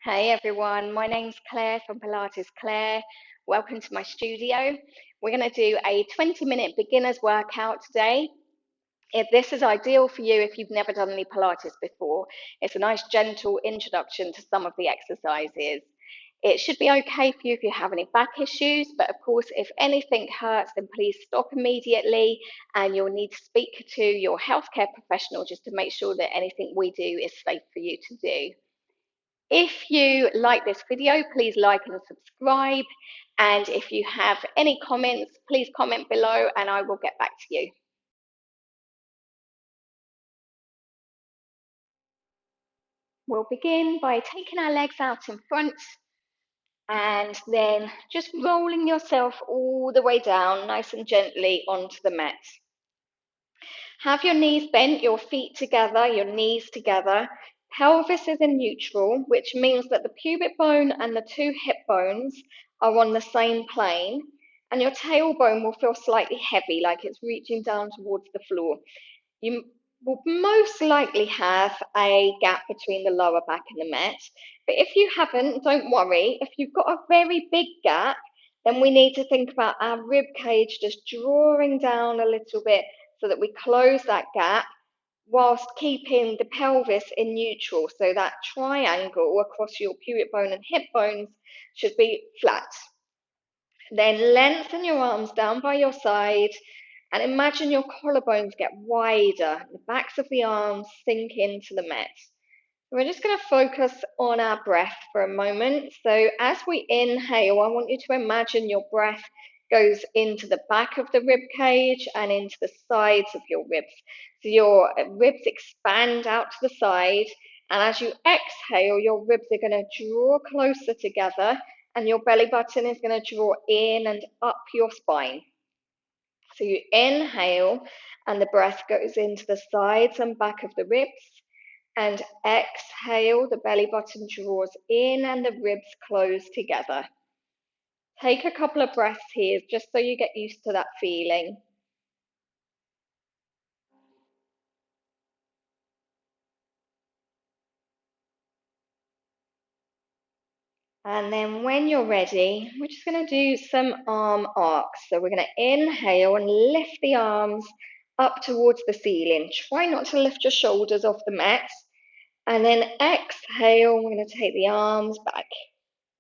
Hey everyone, my name's Claire from Pilates Claire. Welcome to my studio. We're going to do a 20-minute beginner's workout today. This is ideal for you if you've never done any Pilates before. It's a nice gentle introduction to some of the exercises. It should be okay for you if you have any back issues, but of course, if anything hurts, then please stop immediately and you'll need to speak to your healthcare professional just to make sure that anything we do is safe for you to do. If you like this video, please like and subscribe. And if you have any comments, please comment below and I will get back to you. We'll begin by taking our legs out in front and then just rolling yourself all the way down nice and gently onto the mat. Have your knees bent, your feet together, your knees together. Pelvis is in neutral, which means that the pubic bone and the two hip bones are on the same plane, and your tailbone will feel slightly heavy, like it's reaching down towards the floor. You will most likely have a gap between the lower back and the mat, but if you haven't, don't worry. If you've got a very big gap, then we need to think about our rib cage just drawing down a little bit so that we close that gap whilst keeping the pelvis in neutral. So that triangle across your pubic bone and hip bones should be flat. Then lengthen your arms down by your side and imagine your collarbones get wider. The backs of the arms sink into the mat. We're just going to focus on our breath for a moment. So as we inhale, I want you to imagine your breath goes into the back of the rib cage and into the sides of your ribs. So your ribs expand out to the side, and as you exhale, your ribs are going to draw closer together and your belly button is going to draw in and up your spine. So you inhale and the breath goes into the sides and back of the ribs, and exhale, the belly button draws in and the ribs close together. Take a couple of breaths here just so you get used to that feeling. And then when you're ready, we're just going to do some arm arcs. So we're going to inhale and lift the arms up towards the ceiling. Try not to lift your shoulders off the mat. And then exhale, we're going to take the arms back.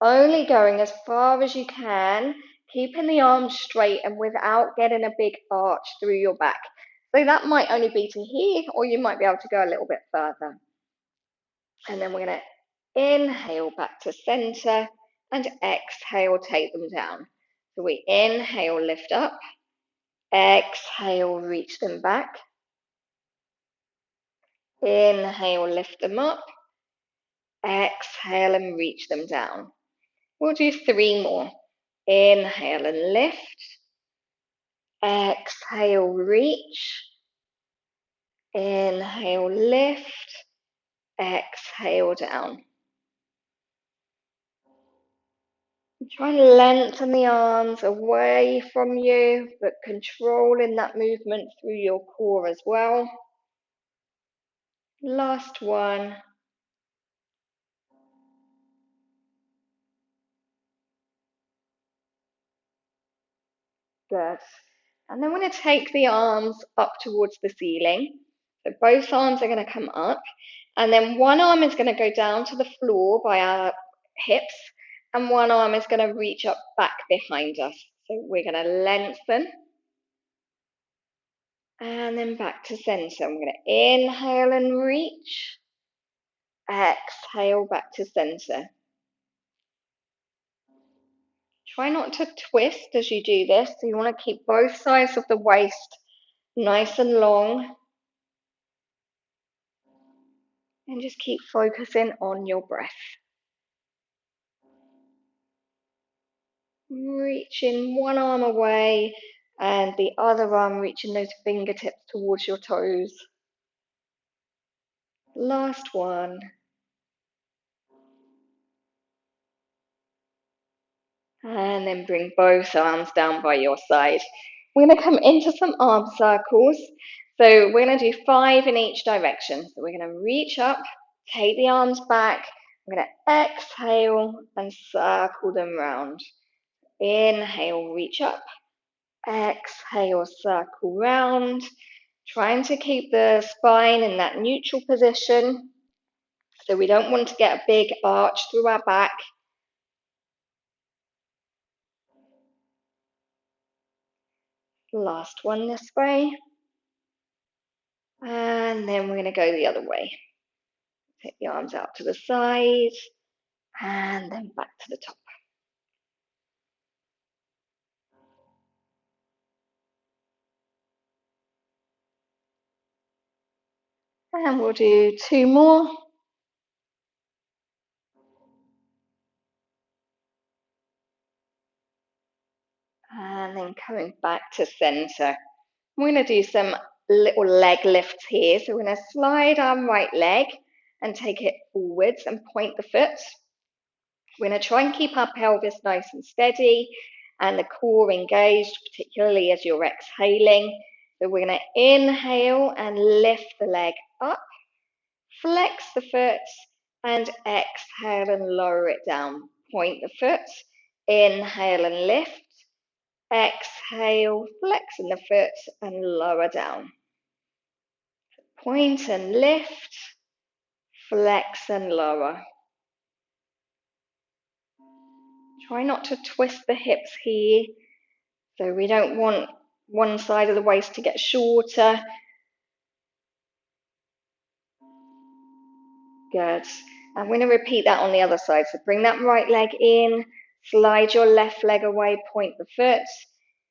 Only going as far as you can, keeping the arms straight and without getting a big arch through your back. So that might only be to here, or you might be able to go a little bit further. And then we're going to inhale back to center and exhale, take them down. So we inhale, lift up, exhale, reach them back. Inhale, lift them up, exhale and reach them down. We'll do 3 more. Inhale and lift, exhale, reach, inhale, lift, exhale, down. Try and lengthen the arms away from you, but controlling that movement through your core as well. Last one. Good. And then we're going to take the arms up towards the ceiling. So both arms are going to come up. And then one arm is going to go down to the floor by our hips. And one arm is going to reach up back behind us. So we're going to lengthen. And then back to center. I'm going to inhale and reach. Exhale back to center. Try not to twist as you do this. So you want to keep both sides of the waist nice and long. And just keep focusing on your breath. Reaching one arm away and the other arm reaching those fingertips towards your toes. Last one. And then bring both arms down by your side. We're going to come into some arm circles. So we're going to do 5 in each direction. So we're going to reach up, take the arms back, I'm going to exhale and circle them round. Inhale, reach up. Exhale, circle round. Trying to keep the spine in that neutral position. So we don't want to get a big arch through our back. Last one this way. And then we're going to go the other way. Take the arms out to the side and then back to the top. And we'll do 2 more. And then coming back to center. We're going to do some little leg lifts here. So we're going to slide our right leg and take it forwards and point the foot. We're going to try and keep our pelvis nice and steady and the core engaged, particularly as you're exhaling. So we're going to inhale and lift the leg up, flex the foot, and exhale and lower it down. Point the foot, inhale and lift, exhale, flexing the foot and lower down. Point and lift, flex and lower. Try not to twist the hips here. So we don't want one side of the waist to get shorter. Good. I'm going to repeat that on the other side. So bring that right leg in, slide your left leg away, point the foot.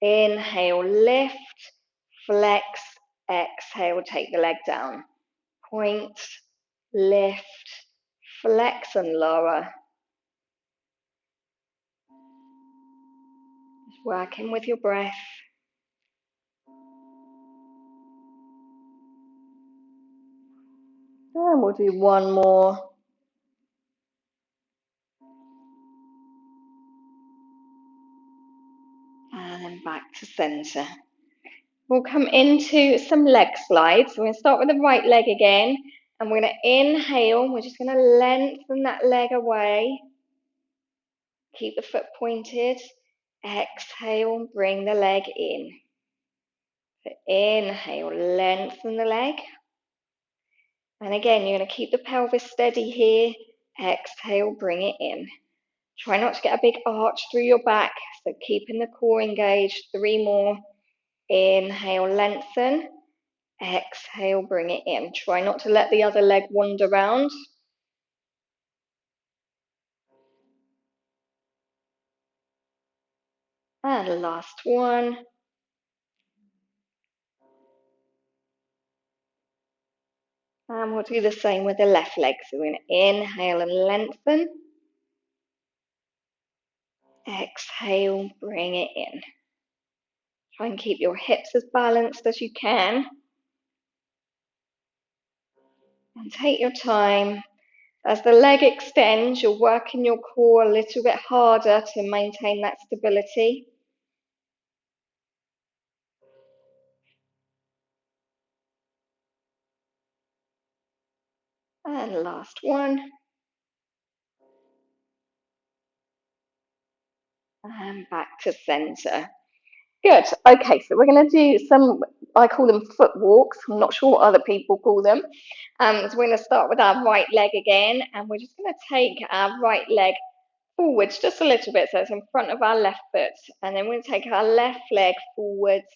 Inhale, lift, flex, exhale, take the leg down. Point, lift, flex and lower. Just working with your breath. And we'll do one more. And then back to center. We'll come into some leg slides. We're going to start with the right leg again. And we're going to inhale. We're just going to lengthen that leg away. Keep the foot pointed. Exhale, bring the leg in. So inhale, lengthen the leg. And again, you're going to keep the pelvis steady here. Exhale, bring it in. Try not to get a big arch through your back. So keeping the core engaged. 3 more. Inhale, lengthen. Exhale, bring it in. Try not to let the other leg wander around. And last one. And we'll do the same with the left leg. So we're going to inhale and lengthen. Exhale, bring it in. Try and keep your hips as balanced as you can. And take your time. As the leg extends, you're working your core a little bit harder to maintain that stability. And last one. And back to center. Good. Okay, so we're going to do some, I call them foot walks. I'm not sure what other people call them. So we're going to start with our right leg again, and we're just going to take our right leg forwards just a little bit, so it's in front of our left foot. And then we're going to take our left leg forwards,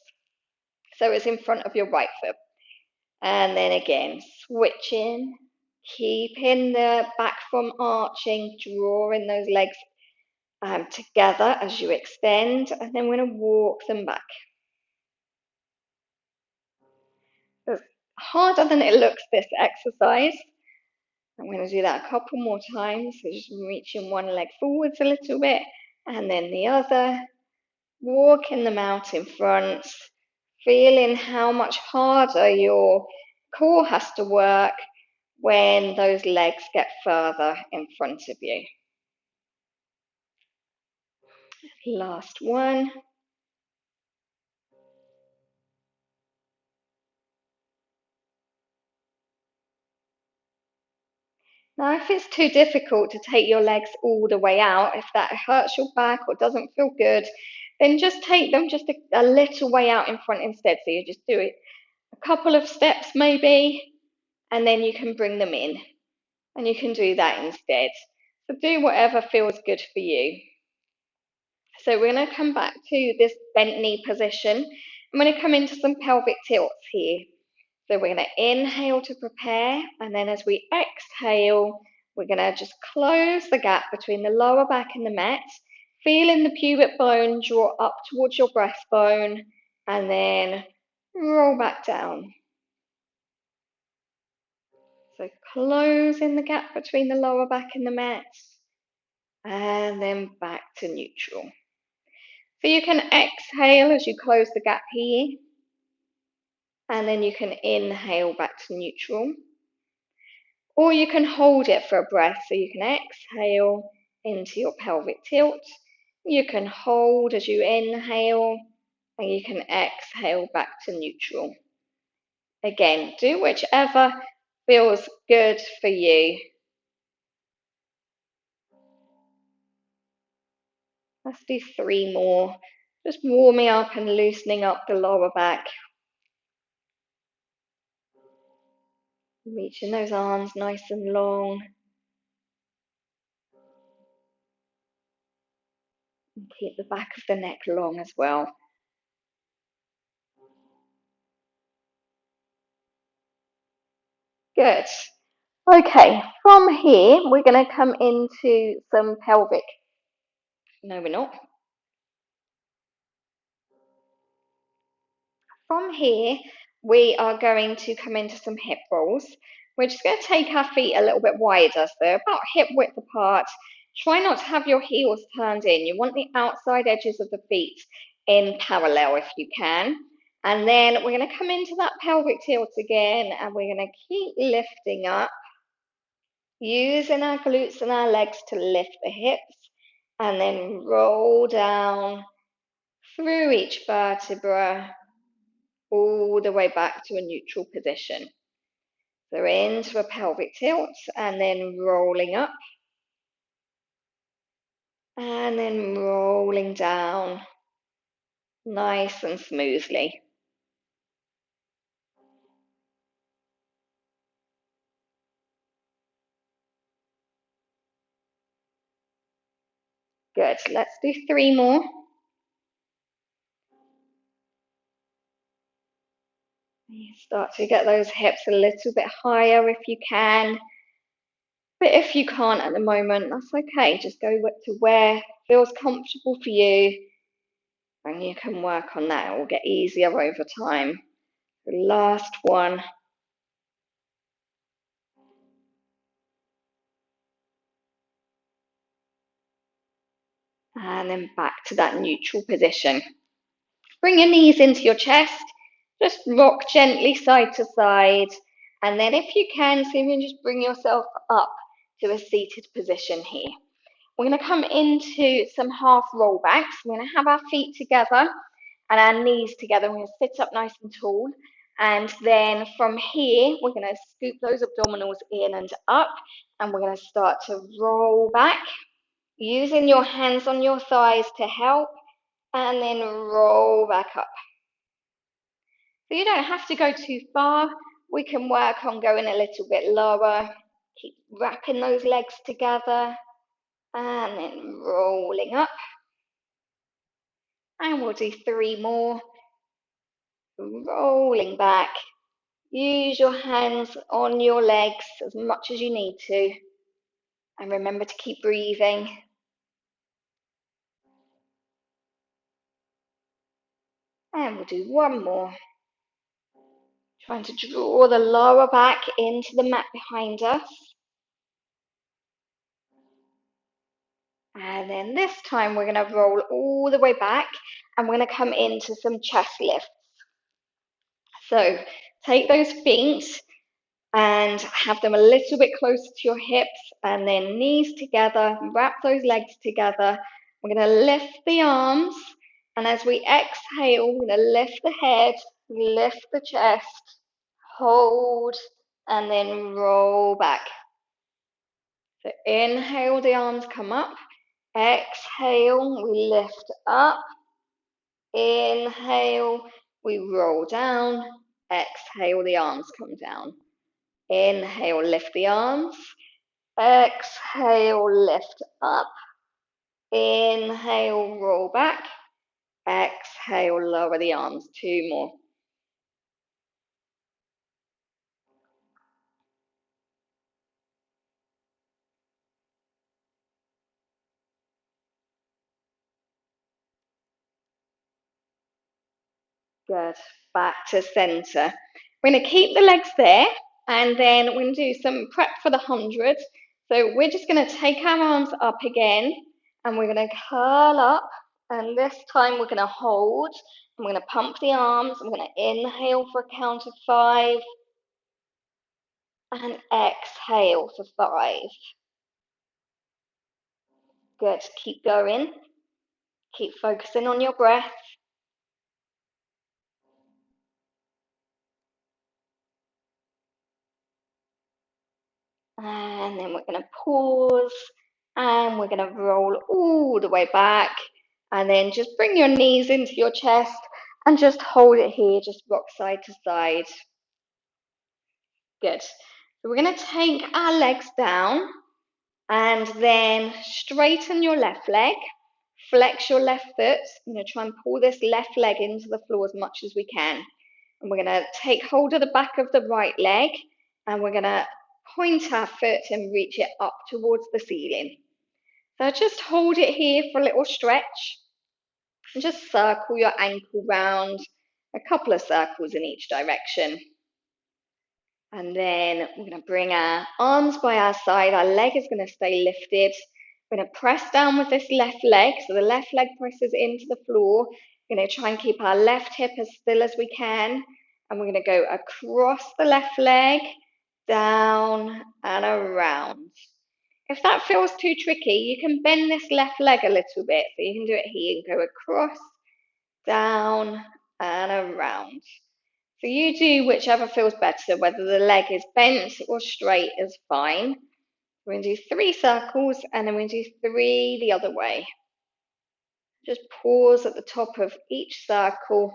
so it's in front of your right foot. And then again, switching, keeping the back from arching, drawing those legs together as you extend, and then we're going to walk them back. It's harder than it looks, this exercise. I'm going to do that a couple more times. So just reaching one leg forwards a little bit, and then the other. Walking them out in front, feeling how much harder your core has to work when those legs get further in front of you. Last one. Now, if it's too difficult to take your legs all the way out, if that hurts your back or doesn't feel good, then just take them just a little way out in front instead. So you just do it a couple of steps maybe, and then you can bring them in, and you can do that instead. So do whatever feels good for you. So we're going to come back to this bent knee position. I'm going to come into some pelvic tilts here. So we're going to inhale to prepare, and then as we exhale, we're going to just close the gap between the lower back and the mat, feeling the pubic bone draw up towards your breastbone, and then roll back down. So closing the gap between the lower back and the mat, and then back to neutral. So you can exhale as you close the gap here, and then you can inhale back to neutral. Or you can hold it for a breath, so you can exhale into your pelvic tilt. You can hold as you inhale, and you can exhale back to neutral. Again, do whichever feels good for you. Let's do 3 more. Just warming up and loosening up the lower back. Reaching those arms nice and long. And keep the back of the neck long as well. Good. Okay, from here, we're going to come into some pelvic. No, we're not. From here, we are going to come into some hip rolls. We're just going to take our feet a little bit wider, so they're about hip width apart. Try not to have your heels turned in. You want the outside edges of the feet in parallel if you can. And then we're going to come into that pelvic tilt again, and we're going to keep lifting up, using our glutes and our legs to lift the hips, and then roll down through each vertebra, all the way back to a neutral position. So into a pelvic tilt, and then rolling up, and then rolling down nice and smoothly. Good. Let's do 3 more. You start to get those hips a little bit higher if you can. But if you can't at the moment, that's okay. Just go to where feels comfortable for you, and you can work on that. It will get easier over time. The last one. And then back to that neutral position. Bring your knees into your chest. Just rock gently side to side. And then if you can, see if you can just bring yourself up to a seated position here. We're going to come into some half rollbacks. We're going to have our feet together and our knees together. We're going to sit up nice and tall. And then from here, we're going to scoop those abdominals in and up. And we're going to start to roll back, using your hands on your thighs to help, and then roll back up. So you don't have to go too far. We can work on going a little bit lower. Keep wrapping those legs together, and then rolling up. And we'll do 3 more. Rolling back. Use your hands on your legs as much as you need to. And remember to keep breathing. And we'll do 1 more. Trying to draw the lower back into the mat behind us. And then this time we're going to roll all the way back, and we're going to come into some chest lifts. So take those feet and have them a little bit closer to your hips, and then knees together, wrap those legs together. We're going to lift the arms, and as we exhale, we're going to lift the head, lift the chest, hold, and then roll back. So inhale, the arms come up. Exhale, we lift up. Inhale, we roll down. Exhale, the arms come down. Inhale, lift the arms. Exhale, lift up. Inhale, roll back. Exhale, lower the arms. 2 more. Good. Back to center. We're going to keep the legs there, and then we're going to do some prep for the 100. So we're just going to take our arms up again, and we're going to curl up, and this time we're going to hold, and we're going to pump the arms. We're going to inhale for a count of 5, and exhale for 5. Good. Keep going. Keep focusing on your breath. And then we're going to pause, and we're going to roll all the way back, and then just bring your knees into your chest and just hold it here, just rock side to side. Good. So we're going to take our legs down, and then straighten your left leg, flex your left foot. I'm going to try and pull this left leg into the floor as much as we can. And we're going to take hold of the back of the right leg, and we're going to point our foot and reach it up towards the ceiling. So just hold it here for a little stretch, and just circle your ankle round, a couple of circles in each direction. And then we're going to bring our arms by our side. Our leg is going to stay lifted. We're going to press down with this left leg. So the left leg presses into the floor. We're going to try and keep our left hip as still as we can. And we're going to go across the left leg, down and around. If that feels too tricky, you can bend this left leg a little bit. So you can do it here and go across, down and around. So you do whichever feels better, whether the leg is bent or straight is fine. We're going to do 3 circles, and then we're going to do 3 the other way. Just pause at the top of each circle.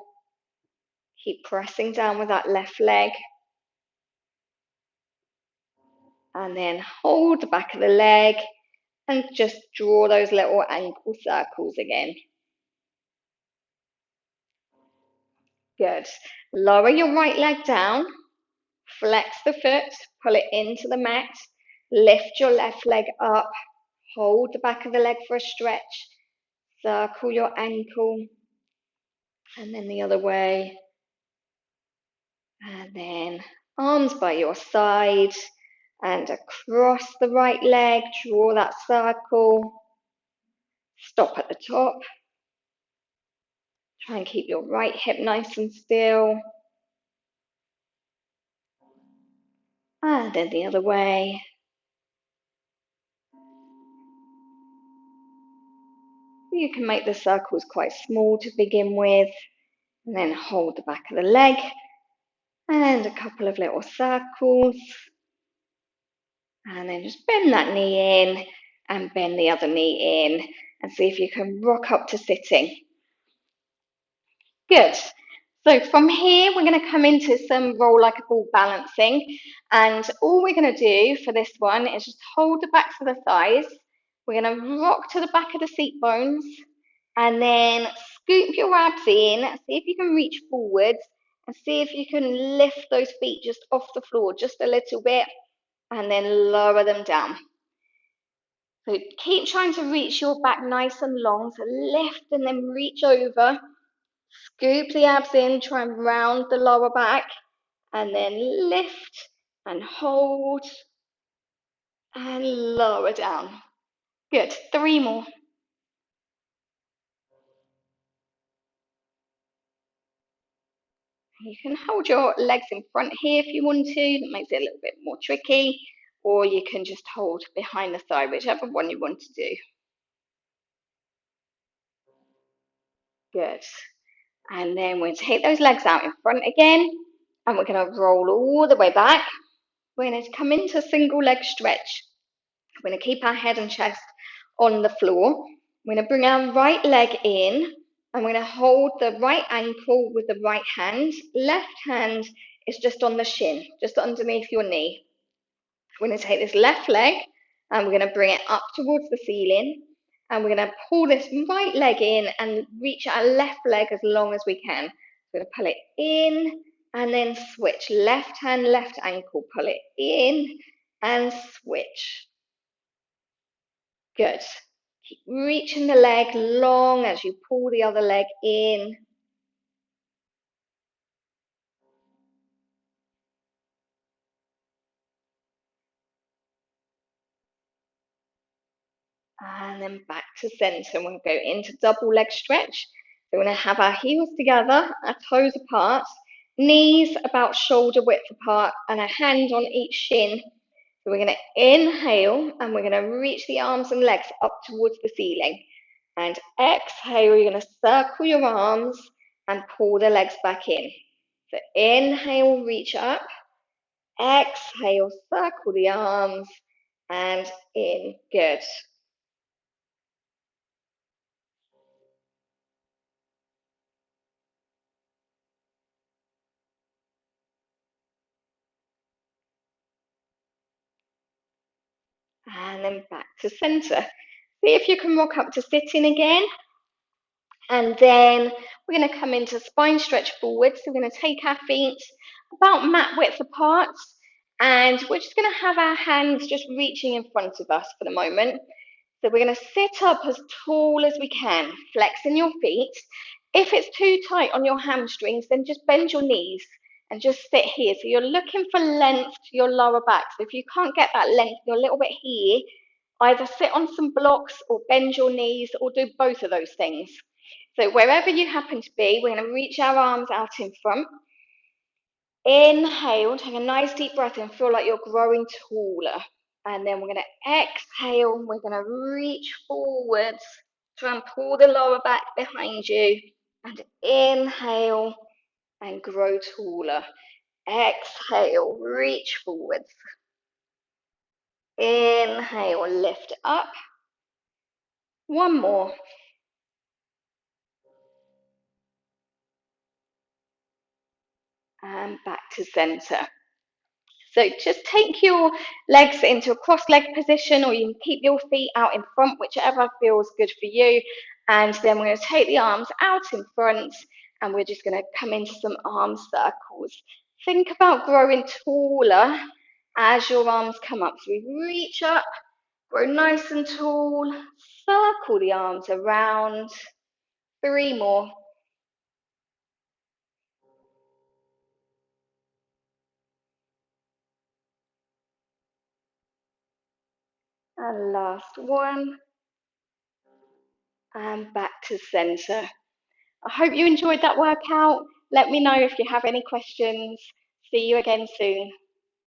Keep pressing down with that left leg. And then hold the back of the leg and just draw those little ankle circles again. Good. Lower your right leg down. Flex the foot, pull it into the mat. Lift your left leg up. Hold the back of the leg for a stretch. Circle your ankle. And then the other way. And then arms by your side. And across the right leg, draw that circle. Stop at the top. Try and keep your right hip nice and still. And then the other way. You can make the circles quite small to begin with. And then hold the back of the leg. And a couple of little circles. And then just bend that knee in and bend the other knee in. And see if you can rock up to sitting. Good. So from here, we're going to come into some roll like a ball balancing. And all we're going to do for this one is just hold the backs of the thighs. We're going to rock to the back of the seat bones. And then scoop your abs in. See if you can reach forwards. And see if you can lift those feet just off the floor just a little bit. And then lower them down. So keep trying to reach your back nice and long. So lift and then reach over. Scoop the abs in, try and round the lower back, and then lift and hold and lower down. Good, 3 more. You can hold your legs in front here if you want to, that makes it a little bit more tricky, or you can just hold behind the thigh, whichever one you want to do. Good. And then we'll take those legs out in front again, and we're going to roll all the way back. We're going to come into a single leg stretch. We're going to keep our head and chest on the floor. We're going to bring our right leg in, and we're going to hold the right ankle with the right hand. Left hand is just on the shin, just underneath your knee. We're going to take this left leg and we're going to bring it up towards the ceiling, and we're going to pull this right leg in and reach our left leg as long as we can. We're going to pull it in and then switch. Left hand, left ankle, pull it in and switch. Good. Keep reaching the leg long as you pull the other leg in. And then back to center. We'll go into double leg stretch. So we're going to have our heels together, our toes apart, knees about shoulder width apart, and a hand on each shin. So we're going to inhale and we're going to reach the arms and legs up towards the ceiling. And exhale, you're going to circle your arms and pull the legs back in. So inhale, reach up. Exhale, circle the arms and in. Good. And then back to center. See if you can rock up to sitting again. And then we're going to come into spine stretch forward. So we're going to take our feet about mat width apart. And we're just going to have our hands just reaching in front of us for the moment. So we're going to sit up as tall as we can, flexing your feet. If it's too tight on your hamstrings, then just bend your knees and just sit here. So you're looking for length to your lower back. So if you can't get that length, you're a little bit here, either sit on some blocks or bend your knees or do both of those things. So wherever you happen to be, we're going to reach our arms out in front. Inhale, take a nice deep breath and feel like you're growing taller. And then we're going to exhale, we're going to reach forwards, try and pull the lower back behind you. And inhale and grow taller. Exhale, reach forwards. Inhale, lift up. One more. And back to center. So just take your legs into a cross leg position, or you can keep your feet out in front, whichever feels good for you. And then we're going to take the arms out in front, and we're just going to come into some arm circles. Think about growing taller as your arms come up. So we reach up, grow nice and tall, circle the arms around. 3 more. And last one. And back to center. I hope you enjoyed that workout. Let me know if you have any questions. See you again soon.